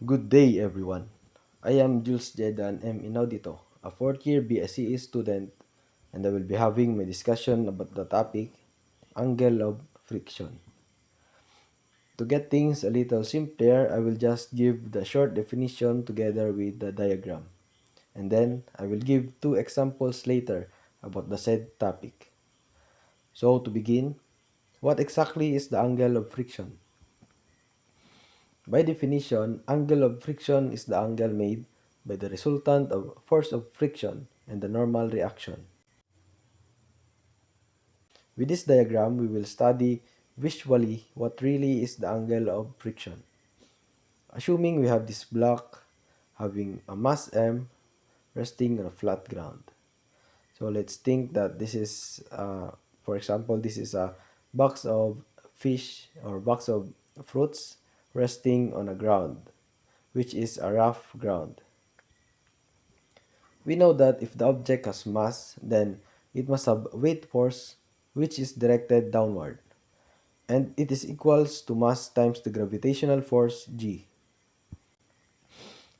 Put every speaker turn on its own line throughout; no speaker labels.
Good day, everyone. I am Jules Jedan M. Inaudito, a fourth-year BSCE student, and I will be having my discussion about the topic angle of friction. To get things a little simpler, I will just give the short definition together with the diagram, and then I will give two examples later about the said topic. So, to begin, what exactly is the angle of friction? By definition, angle of friction is the angle made by the resultant of force of friction and the normal reaction. With this diagram, we will study visually what really is the angle of friction. Assuming we have this block having a mass m resting on a flat ground. So let's think that this is, for example, this is a box of fish or box of fruits resting on a ground, which is a rough ground. We know that if the object has mass, then it must have weight force which is directed downward, and it is equals to mass times the gravitational force G.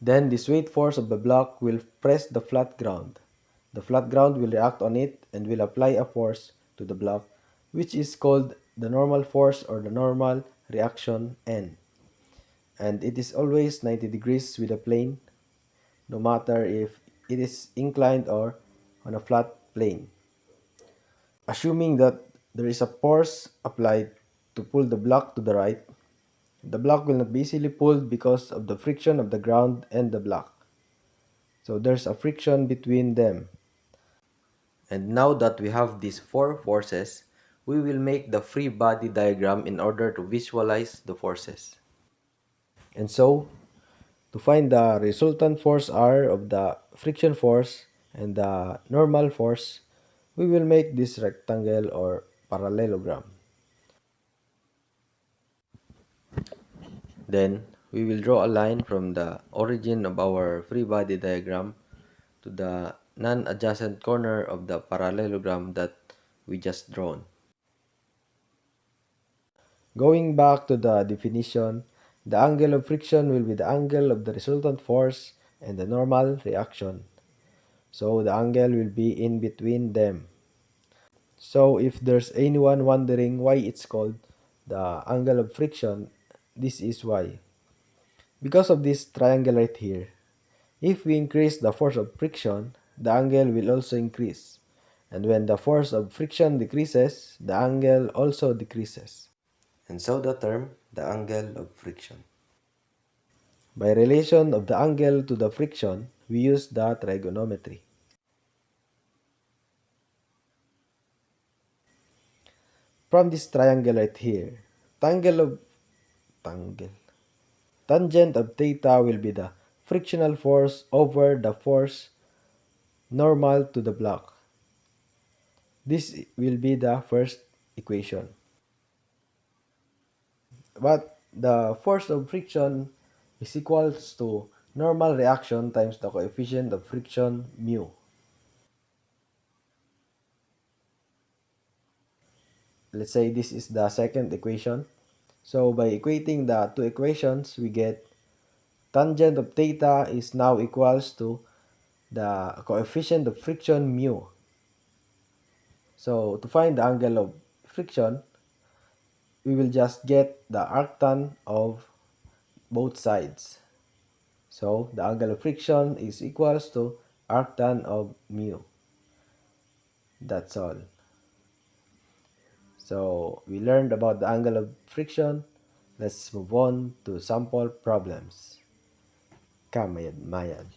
Then this weight force of the block will press the flat ground. The flat ground will react on it and will apply a force to the block, which is called the normal force or the normal reaction N. And it is always 90 degrees with a plane, no matter if it is inclined or on a flat plane. Assuming that there is a force applied to pull the block to the right, the block will not be easily pulled because of the friction of the ground and the block. So there's a friction between them. And now that we have these four forces, we will make the free body diagram in order to visualize the forces. And so, to find the resultant force R of the friction force and the normal force, we will make this rectangle or parallelogram. Then, we will draw a line from the origin of our free body diagram to the non-adjacent corner of the parallelogram that we just drawn. Going back to the definition, the angle of friction will be the angle of the resultant force and the normal reaction. So the angle will be in between them. So if there's anyone wondering why it's called the angle of friction, this is why. Because of this triangle right here, if we increase the force of friction, the angle will also increase. And when the force of friction decreases, the angle also decreases. And so the term, the angle of friction. By relation of the angle to the friction, we use the trigonometry. From this triangle right here, tangle of tangle. Tangent of theta will be the frictional force over the force normal to the block. This will be the first equation. But the force of friction is equals to normal reaction times the coefficient of friction mu. Let's say this is the second equation. So by equating the two equations, we get tangent of theta is now equals to the coefficient of friction mu. So to find the angle of friction, we will just get the arctan of both sides. So the angle of friction is equals to arctan of mu. That's all. So we learned about the angle of friction. Let's move on to sample problems. Kamayad Mayad.